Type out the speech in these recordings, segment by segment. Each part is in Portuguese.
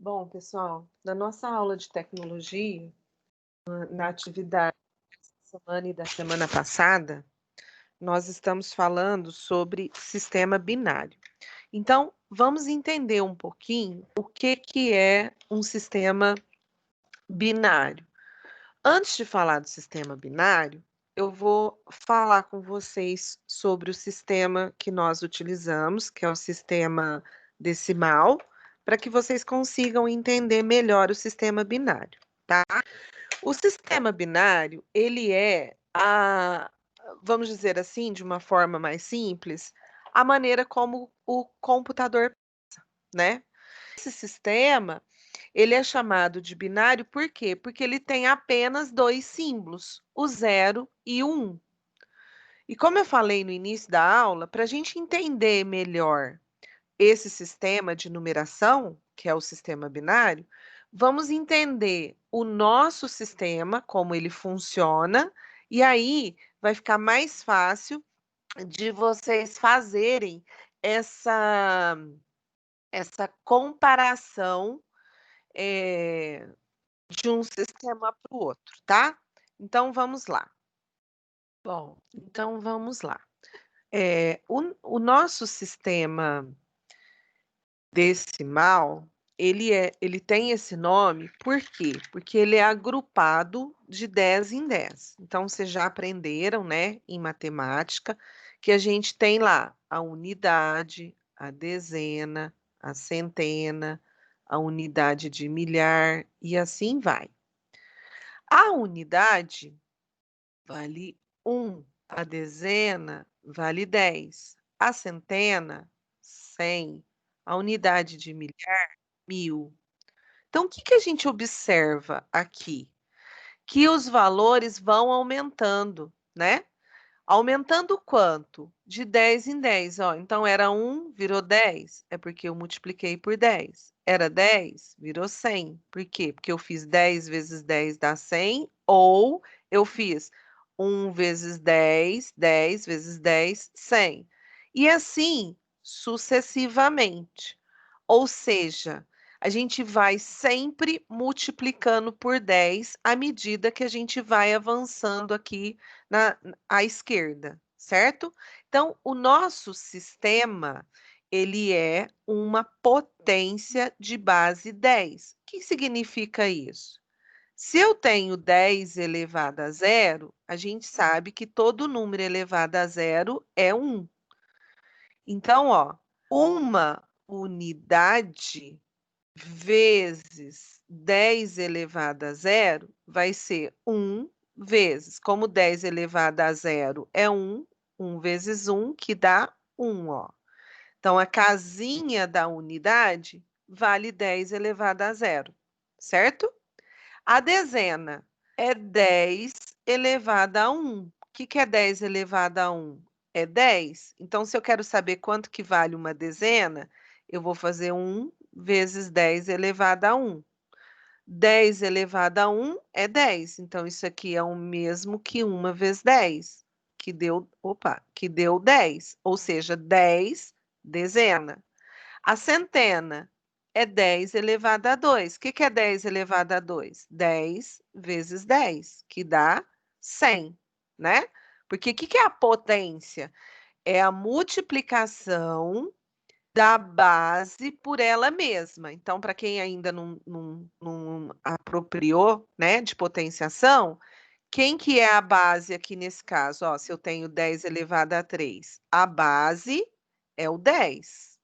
Bom, pessoal, na nossa aula de tecnologia, na atividade dessa semana e da semana passada, nós estamos falando sobre sistema binário. Então, vamos entender um pouquinho o que é um sistema binário. Antes de falar do sistema binário, eu vou falar com vocês sobre o sistema que nós utilizamos, que é o sistema decimal, para que vocês consigam entender melhor o sistema binário, tá? O sistema binário, ele é vamos dizer assim, de uma forma mais simples, a maneira como o computador pensa, né? Esse sistema, ele é chamado de binário por quê? Porque ele tem apenas 2 símbolos, o 0 e o 1. E como eu falei no início da aula, para a gente entender melhor esse sistema de numeração, que é o sistema binário, vamos entender o nosso sistema, como ele funciona, e aí vai ficar mais fácil de vocês fazerem essa comparação, de um sistema para o outro, tá? Então vamos lá. Bom, então vamos lá. O nosso sistema decimal, ele tem esse nome por quê? Porque ele é agrupado de 10 em 10. Então, vocês já aprenderam, né, em matemática, que a gente tem lá a unidade, a dezena, a centena, a unidade de milhar e assim vai. A unidade vale 1, a dezena vale 10, a centena, 100, a unidade de milhar, 1000. Então, o que que a gente observa aqui? Que os valores vão aumentando, né? Aumentando quanto? De 10 em 10, ó. Então, era 1, virou 10, é porque eu multipliquei por 10. Era 10, virou 100. Por quê? Porque eu fiz 10 vezes 10 dá 100, ou eu fiz 1 vezes 10, 10 vezes 10, 100. E assim sucessivamente. Ou seja, a gente vai sempre multiplicando por 10 à medida que a gente vai avançando aqui à esquerda, certo? Então, o nosso sistema, ele é uma potência de base 10. O que significa isso? Se eu tenho 10 elevado a zero, a gente sabe que todo número elevado a zero é 1. Então, ó, uma unidade vezes 10 elevado a zero vai ser 1 vezes, como 10 elevado a zero é 1, 1 vezes 1, que dá 1, ó. Então, a casinha da unidade vale 10 elevado a zero, certo? A dezena é 10 elevado a 1. O que que é 10 elevado a 1? É 10. Então, se eu quero saber quanto que vale uma dezena, eu vou fazer 1 vezes 10 elevado a 1. 10 elevado a 1 é 10. Então, isso aqui é o mesmo que 1 vezes 10, que deu 10. Ou seja, 10 dezena. A centena é 10 elevado a 2. O que que é 10 elevado a 2? 10 vezes 10, que dá 100, né? Porque o que que é a potência? É a multiplicação da base por ela mesma. Então, para quem ainda não apropriou, né, de potenciação, quem que é a base aqui nesse caso? Ó, se eu tenho 10 elevado a 3, a base é o 10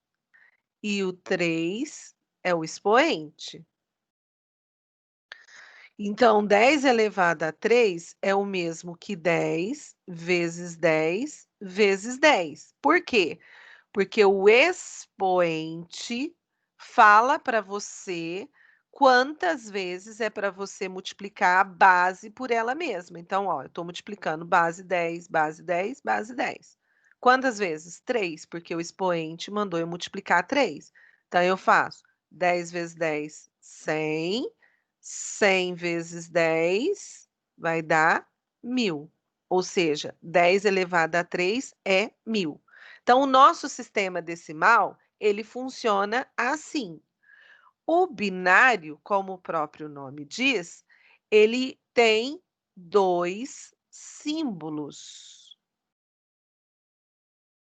e o 3 é o expoente. Então, 10 elevado a 3 é o mesmo que 10 vezes 10 vezes 10. Por quê? Porque o expoente fala para você quantas vezes é para você multiplicar a base por ela mesma. Então, ó, eu estou multiplicando base 10, base 10, base 10. Quantas vezes? 3, porque o expoente mandou eu multiplicar 3. Então, eu faço 10 vezes 10, 100. 100 vezes 10 vai dar 1000. Ou seja, 10 elevado a 3 é 1000. Então, o nosso sistema decimal, ele funciona assim. O binário, como o próprio nome diz, ele tem 2 símbolos.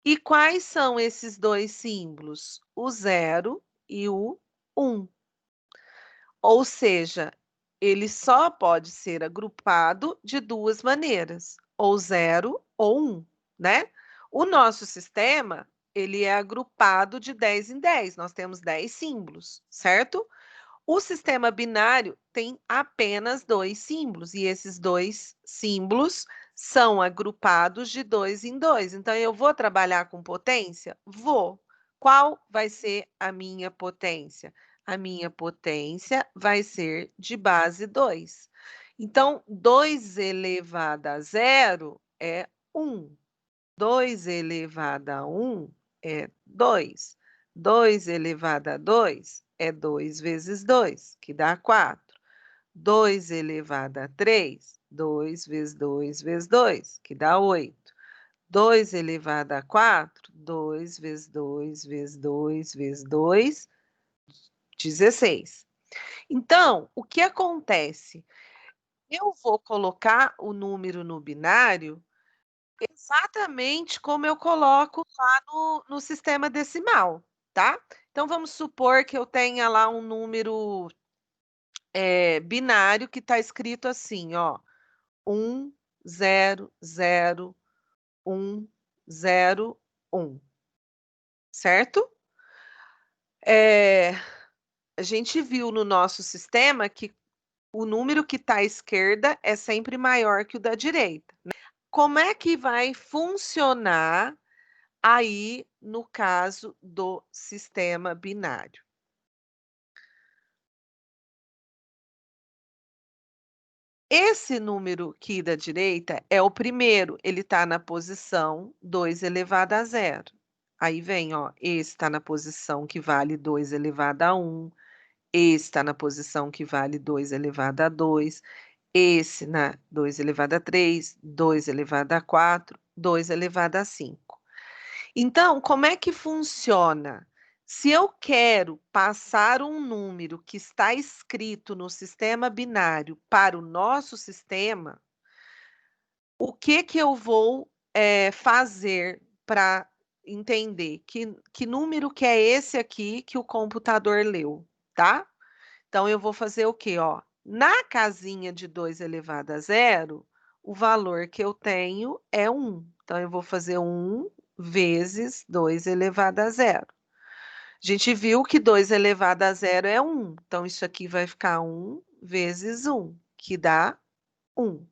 E quais são esses 2 símbolos? O 0 e o 1. Ou seja, ele só pode ser agrupado de 2 maneiras, ou 0 ou 1, né. O nosso sistema, ele é agrupado de 10 em 10, nós temos 10 símbolos, certo? O sistema binário tem apenas 2 símbolos, e esses 2 símbolos são agrupados de 2 em 2. Então, eu vou trabalhar com potência? Vou. Qual vai ser a minha potência? A minha potência vai ser de base 2. Então, 2 elevado a 0 é 1. 2 elevado a 1 é 2. 2 elevado a 2 é 2 vezes 2, que dá 4. 2 elevado a 3, 2 vezes 2 vezes 2, que dá 8. 2 elevado a 4, 2 vezes 2 vezes 2 vezes 2, 16. Então, o que acontece? Eu vou colocar o número no binário exatamente como eu coloco lá no sistema decimal, tá. Então vamos supor que eu tenha lá um número, binário que está escrito assim, ó, 1001001, certo? A gente viu no nosso sistema que o número que está à esquerda é sempre maior que o da direita. Como é que vai funcionar aí, no caso do sistema binário? Esse número aqui da direita é o primeiro, ele está na posição 2 elevado a 0. Aí vem, ó, esse está na posição que vale 2 elevado a 1, esse está na posição que vale 2 elevado a 2, esse na 2 elevado a 3, 2 elevado a 4, 2 elevado a 5. Então, como é que funciona? Se eu quero passar um número que está escrito no sistema binário para o nosso sistema, o que eu vou, fazer para entender que número que é esse aqui que o computador leu, tá? Então eu vou fazer o quê, ó? Na casinha de 2 elevado a 0, o valor que eu tenho é 1. Então eu vou fazer 1 vezes 2 elevado a 0. A gente viu que 2 elevado a 0 é 1, então isso aqui vai ficar 1 vezes 1, que dá 1.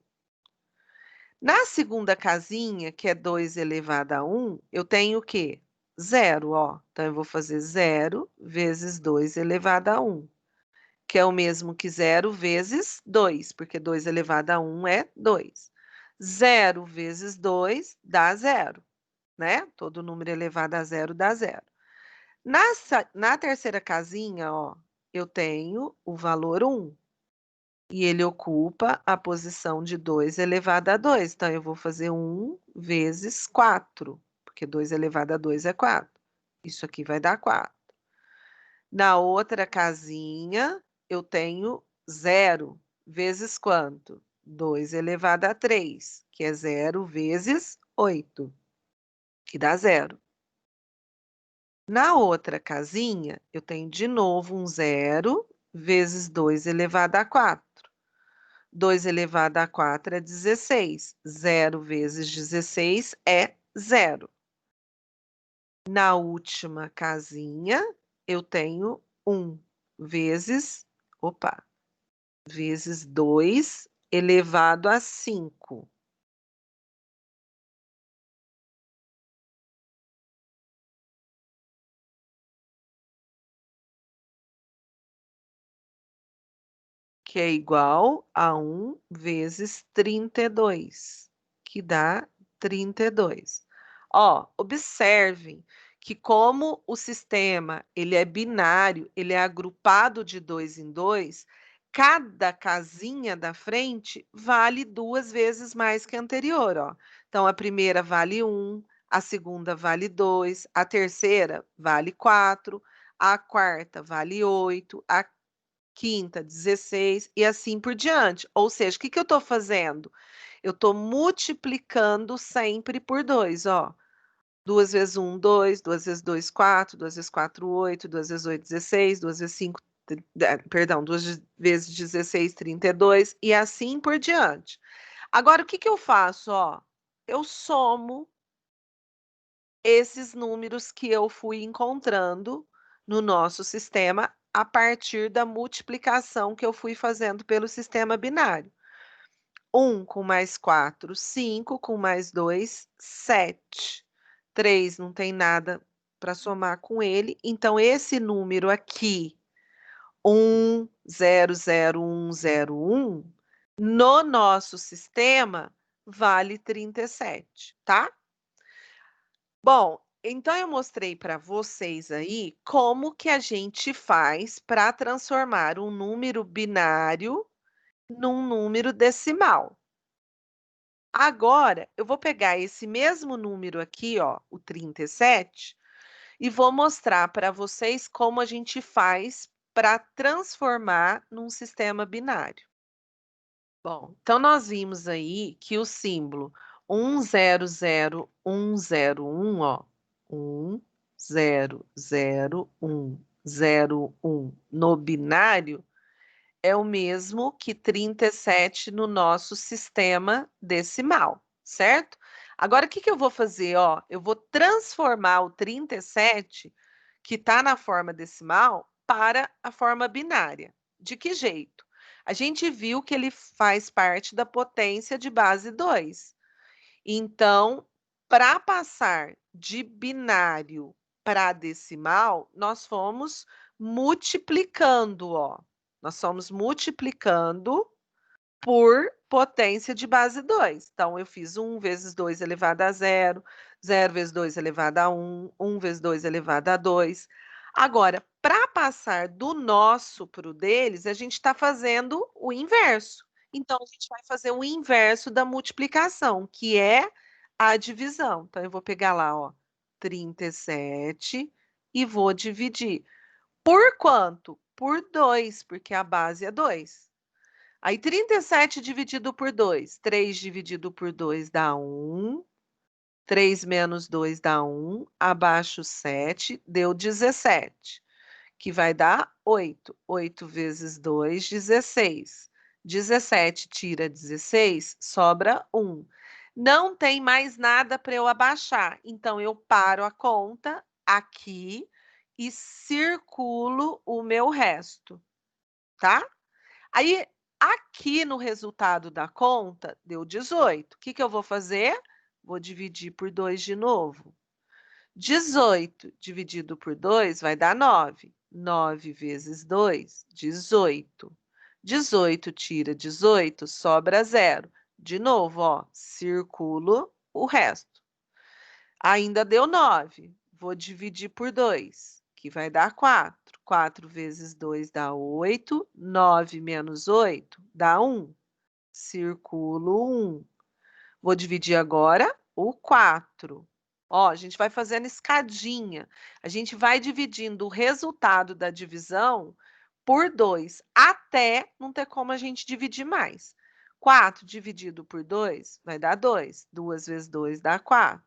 Na segunda casinha, que é 2 elevado a 1, eu tenho o quê? 0, ó. Então eu vou fazer 0 vezes 2 elevado a 1. Que é o mesmo que 0 vezes 2, porque 2 elevado a 1 é 2. 0 vezes 2 dá 0, né? Todo número elevado a 0 dá 0. Na terceira casinha, ó, eu tenho o valor 1, e ele ocupa a posição de 2 elevado a 2. Então, eu vou fazer 1 vezes 4, porque 2 elevado a 2 é 4. Isso aqui vai dar 4. Na outra casinha, eu tenho 0 vezes quanto? 2 elevado a 3, que é 0 vezes 8, que dá 0. Na outra casinha, eu tenho de novo um 0 vezes 2 elevado a 4. 2 elevado a 4 é 16. 0 vezes 16 é 0. Na última casinha, eu tenho 1 vezes, opa, vezes 2 elevado a 5. Que é igual a 1 vezes 32, que dá 32. Ó, observem que como o sistema ele é binário, ele é agrupado de 2 em 2, cada casinha da frente vale 2 vezes mais que a anterior, ó. Então a primeira vale 1, a segunda vale 2, a terceira vale 4, a quarta vale 8, a quinta 16 e assim por diante. Ou seja, o que que eu estou fazendo? Eu estou multiplicando sempre por 2, ó. 2 vezes 1, 2, 2 vezes 2, 4, 2 vezes 4, 8, 2 vezes 8, 16, 2 vezes 5, perdão, 2 vezes 16, 32 e assim por diante. Agora o que que eu faço, ó? Eu somo esses números que eu fui encontrando no nosso sistema a partir da multiplicação que eu fui fazendo pelo sistema binário. 1 com mais 4, 5, com mais 2, 7. 3 não tem nada para somar com ele, então esse número aqui, 1000101, no nosso sistema vale 37, tá? Bom, então eu mostrei para vocês aí como que a gente faz para transformar um número binário num número decimal. Agora, eu vou pegar esse mesmo número aqui, ó, o 37, e vou mostrar para vocês como a gente faz para transformar num sistema binário. Bom, então nós vimos aí que o símbolo 100101, ó, 100101 no binário é o mesmo que 37 no nosso sistema decimal, certo? Agora, o que que eu vou fazer? Ó, eu vou transformar o 37, que está na forma decimal, para a forma binária. De que jeito? A gente viu que ele faz parte da potência de base 2. Então, para passar de binário para decimal, nós fomos multiplicando, ó. Nós fomos multiplicando por potência de base 2. Então, eu fiz 1 vezes 2 elevado a 0, 0 vezes 2 elevado a 1, 1 vezes 2 elevado a 2. Agora, para passar do nosso para o deles, a gente está fazendo o inverso. Então, a gente vai fazer o inverso da multiplicação, que é a divisão. Então, eu vou pegar lá, ó, 37 e vou dividir. Por quanto? Por 2, porque a base é 2. Aí 37 dividido por 2, 3 dividido por 2 dá 1, 3 menos 2 dá 1, abaixo 7, deu 17, que vai dar 8. 8 vezes 2, 16. 17 tira 16, sobra 1. Não tem mais nada para eu abaixar, então eu paro a conta aqui e circulo o meu resto, tá? Aí, aqui no resultado da conta, deu 18. O que que eu vou fazer? Vou dividir por 2 de novo. 18 dividido por 2 vai dar 9. 9 vezes 2, 18. 18 tira 18, sobra 0. De novo, ó, circulo o resto. Ainda deu 9. Vou dividir por 2, que vai dar 4. 4 vezes 2 dá 8. 9 menos 8 dá 1. Circulo 1. Vou dividir agora o 4. Ó, a gente vai fazendo escadinha. A gente vai dividindo o resultado da divisão por 2, até não ter como a gente dividir mais. 4 dividido por 2 vai dar 2. 2 vezes 2 dá 4.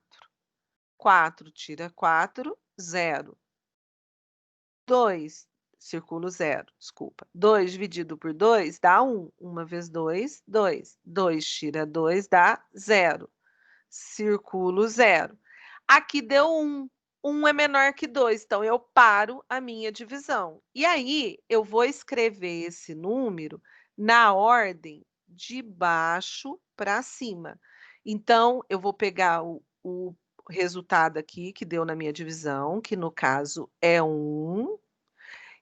4 tira 4, 0. 2, círculo 0, desculpa. 2 dividido por 2 dá 1. 1 vezes 2, 2. 2 tira 2 dá 0. Círculo 0. Aqui deu 1. 1 é menor que 2, então eu paro a minha divisão. E aí, eu vou escrever esse número na ordem de baixo para cima. Então, eu vou pegar o resultado aqui que deu na minha divisão, que no caso é 1,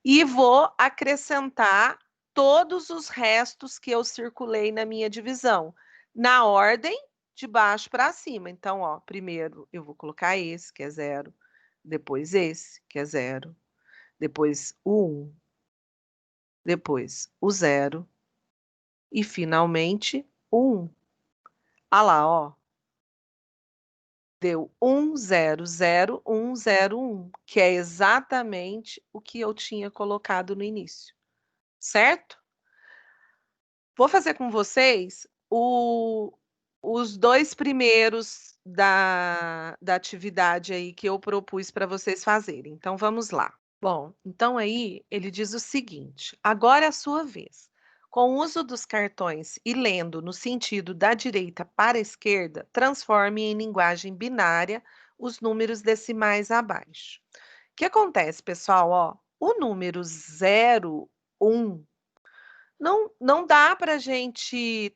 e vou acrescentar todos os restos que eu circulei na minha divisão, na ordem de baixo para cima. Então, ó, primeiro eu vou colocar esse, que é 0, depois esse, que é 0, depois o 1, depois o 0 e, finalmente, o 1. Ah lá, ó. Deu 1000101, que é exatamente o que eu tinha colocado no início, certo? Vou fazer com vocês os 2 primeiros da atividade aí que eu propus para vocês fazerem. Então, vamos lá. Bom, então aí ele diz o seguinte: agora é a sua vez. Com o uso dos cartões e lendo no sentido da direita para a esquerda, transforme em linguagem binária os números decimais abaixo. O que acontece, pessoal? Ó, o número 0, 1, não dá para a gente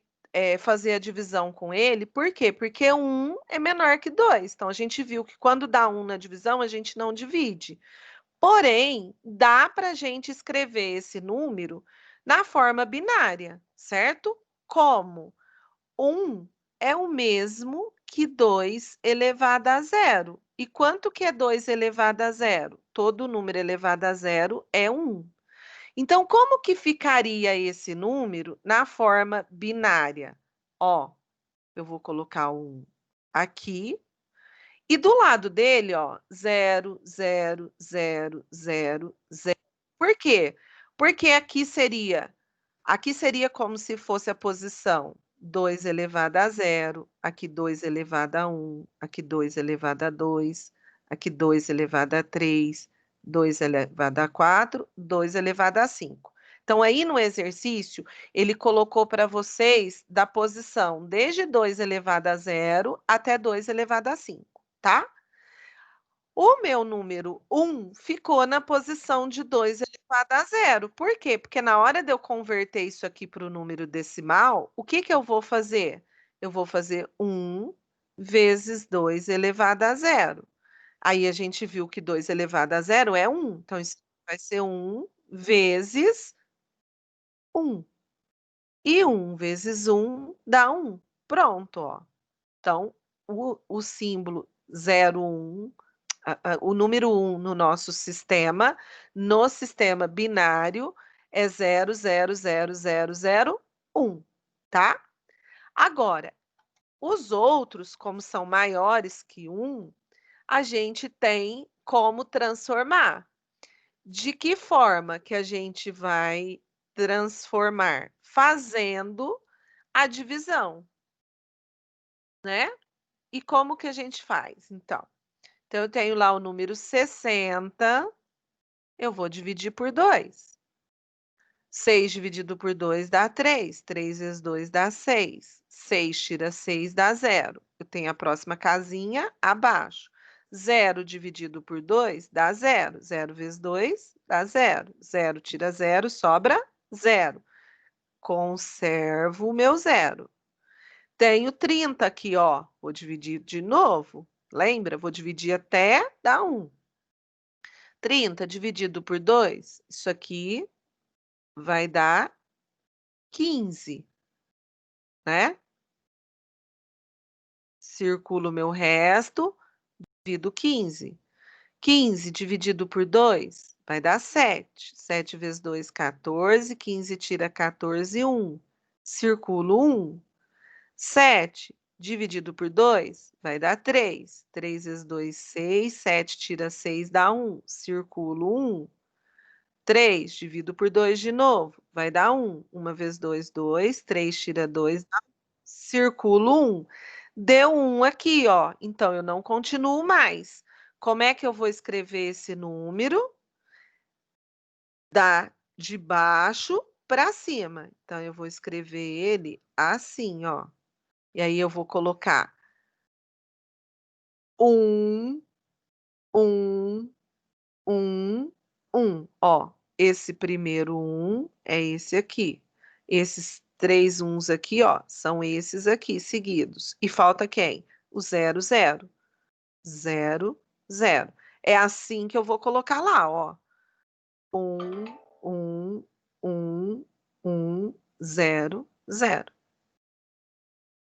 fazer a divisão com ele, por quê? Porque 1 é menor que 2. Então, a gente viu que quando dá 1 na divisão, a gente não divide. Porém, dá para a gente escrever esse número na forma binária, certo? Como? 1 é o mesmo que 2 elevado a zero. E quanto que é 2 elevado a zero? Todo número elevado a zero é 1. Então, como que ficaria esse número na forma binária? Ó, eu vou colocar 1 aqui. E do lado dele, ó, 0, 0, 0, 0, 0. Por quê? Porque aqui seria como se fosse a posição 2 elevado a zero, aqui 2 elevado a 1, aqui 2 elevado a 2, aqui 2 elevado a 3, 2 elevado a 4, 2 elevado a 5. Então, aí no exercício, ele colocou para vocês da posição desde 2 elevado a zero até 2 elevado a 5. Tá? O meu número 1 ficou na posição de 2 elevado a zero. Por quê? Porque na hora de eu converter isso aqui para o número decimal, o que que eu vou fazer? Eu vou fazer 1 vezes 2 elevado a zero. Aí a gente viu que 2 elevado a zero é 1. Então, isso vai ser 1 vezes 1. E 1 vezes 1 dá 1. Pronto, ó. Então, o símbolo 01, o número 1 no nosso sistema, no sistema binário, é 000001, tá? Agora, os outros, como são maiores que 1, a gente tem como transformar. De que forma que a gente vai transformar? Fazendo a divisão, né? E como que a gente faz, então? Então, eu tenho lá o número 60, eu vou dividir por 2. 6 dividido por 2 dá 3. 3 vezes 2 dá 6. 6 tira 6 dá 0. Eu tenho a próxima casinha abaixo. 0 dividido por 2 dá 0. 0 vezes 2 dá 0. 0 tira 0, sobra 0. Conservo o meu 0. Tenho 30 aqui, ó. Vou dividir de novo. Lembra? Vou dividir até dar 1. 30 dividido por 2, isso aqui vai dar 15, né? Circulo o meu resto, divido 15. 15 dividido por 2 vai dar 7. 7 vezes 2, 14. 15 tira 14, 1. Circulo 1. 7 dividido por 2 vai dar 3. 3 vezes 2, 6. 7 tira 6 dá 1. Circulo 1. 3 divido por 2 de novo, vai dar 1. 1 vezes 2, 2. 3 tira 2, dá 1. Circulo 1. Deu 1 aqui, ó. Então, eu não continuo mais. Como é que eu vou escrever esse número? De baixo para cima. Então, eu vou escrever ele assim, ó. E aí, eu vou colocar 1, 1, 1, 1. Ó, esse primeiro 1 é esse aqui. Esses 3 uns aqui, ó, são esses aqui seguidos. E falta quem? O 0, 0. 0, 0. É assim que eu vou colocar lá, ó. 1, 1, 1, 1, 0, 0.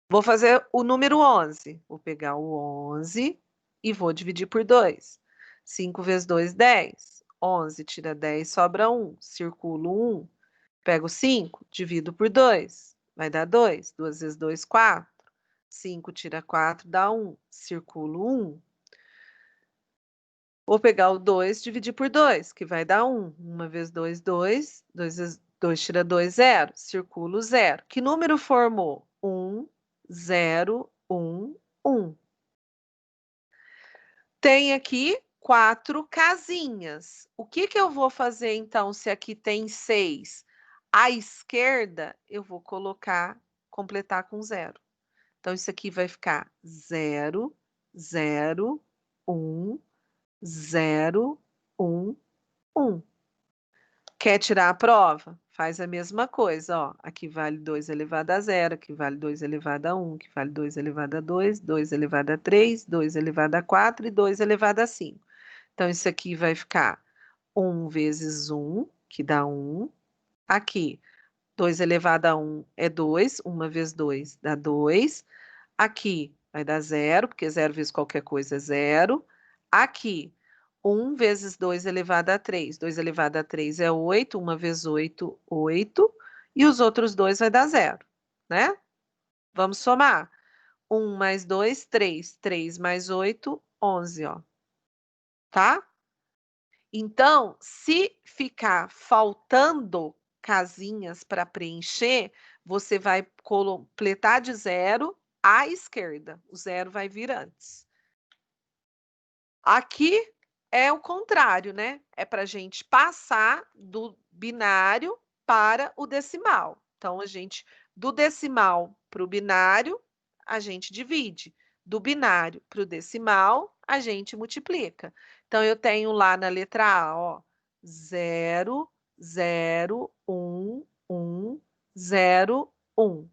Vou fazer o número 11. Vou pegar o 11 e vou dividir por 2. 5 vezes 2, 10. 11 tira 10, sobra 1. Circulo 1. Pego 5, divido por 2. Vai dar 2. 2 vezes 2, 4. 5 tira 4 dá 1. Circulo 1. Vou pegar o 2 dividir por 2, que vai dar 1. 1 vezes 2, 2. 2 tira 2, 0. Circulo 0. Que número formou? 1, 0, 1, 1. Tem aqui 4 casinhas. O que eu vou fazer, então, se aqui tem 6? À esquerda, eu vou completar com 0. Então, isso aqui vai ficar 0, 0, 1, 0, 1, 1. Quer tirar a prova? Faz a mesma coisa, ó. Aqui vale 2 elevado a 0, aqui vale 2 elevado a 1, aqui vale 2 elevado a 2, 2 elevado a 3, 2 elevado a 4 e 2 elevado a 5. Então, isso aqui vai ficar 1 vezes 1, que dá 1. Aqui, 2 elevado a 1 é 2, 1 vezes 2 dá 2. Aqui vai dar 0, porque 0 vezes qualquer coisa é 0. Aqui, 1 vezes 2 elevado a 3. 2 elevado a 3 é 8, 1 vezes 8, 8. E os outros 2 vai dar 0, né? Vamos somar. 1 mais 2, 3. 3 mais 8, 11, ó. Tá? Então, se ficar faltando casinhas para preencher, você vai completar de 0 à esquerda. O 0 vai vir antes. Aqui é o contrário, né? É para a gente passar do binário para o decimal. Então, do decimal para o binário, a gente divide. Do binário para o decimal, a gente multiplica. Então, eu tenho lá na letra A, ó, 0, 0, 1, 1, 0, 1. O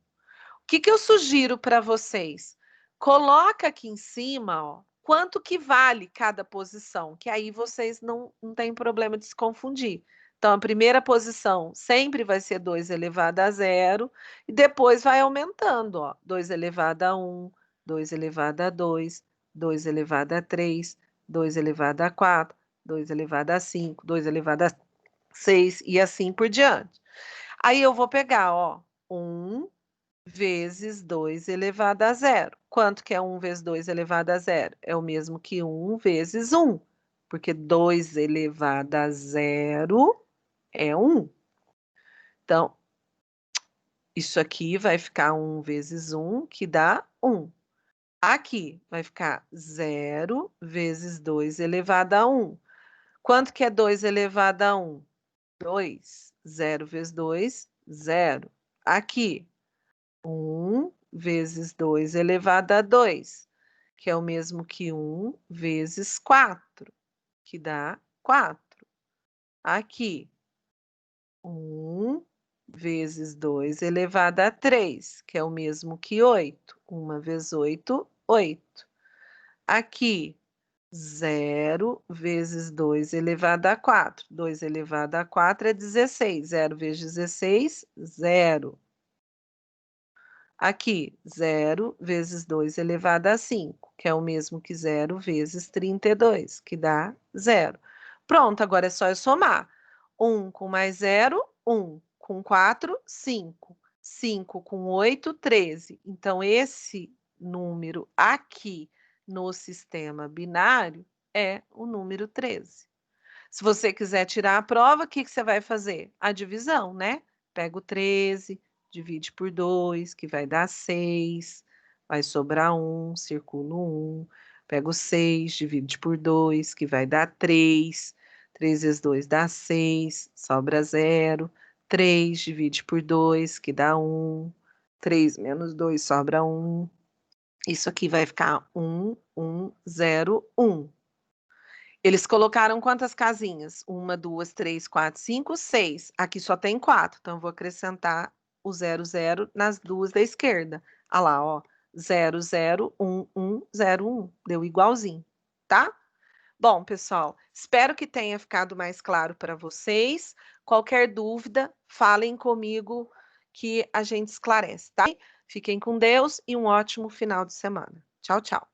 que eu sugiro para vocês? Coloca aqui em cima, ó, quanto que vale cada posição, que aí vocês não têm problema de se confundir. Então, a primeira posição sempre vai ser 2 elevado a 0, e depois vai aumentando, ó, 2 elevado a 1, 2 elevado a 2, 2 elevado a 3, 2 elevado a 4, 2 elevado a 5, 2 elevado a 6 e assim por diante. Aí eu vou pegar, ó, 1 vezes 2 elevado a 0. Quanto que é 1 vezes 2 elevado a 0? É o mesmo que 1 vezes 1, porque 2 elevado a 0 é 1. Então, isso aqui vai ficar 1 vezes 1, que dá 1. Aqui vai ficar 0 vezes 2 elevado a 1. Quanto que é 2 elevado a 1? 2. 0 vezes 2, 0. Aqui, 1 vezes 2 elevado a 2, que é o mesmo que 1 vezes 4, que dá 4. Aqui, 1 vezes 2 elevado a 3, que é o mesmo que 8. 1 vezes 8, 8. Aqui, 0 vezes 2 elevado a 4. 2 elevado a 4 é 16. 0 vezes 16, 0. Aqui, 0 vezes 2 elevado a 5, que é o mesmo que 0 vezes 32, que dá 0. Pronto, agora é só eu somar. 1 com mais 0, 1. Com 4, 5. 5 com 8, 13. Então, esse número aqui no sistema binário é o número 13. Se você quiser tirar a prova, o que você vai fazer? A divisão, né? Pega o 13, divide por 2, que vai dar 6. Vai sobrar 1, circulo 1. Pega o 6, divide por 2, que vai dar 3. 3 vezes 2 dá 6, sobra 0. 3 divide por 2, que dá 1. 3 menos 2 sobra 1. Isso aqui vai ficar 1, 1, 0, 1. Eles colocaram quantas casinhas? 1, 2, 3, 4, 5, 6. Aqui só tem 4, então eu vou acrescentar o 0, 0 nas duas da esquerda. Olha lá, ó. 0, 0, 1, 1, 0, 1. Deu igualzinho, tá? Bom, pessoal, espero que tenha ficado mais claro para vocês. Qualquer dúvida, falem comigo que a gente esclarece, tá? Fiquem com Deus e um ótimo final de semana. Tchau, tchau.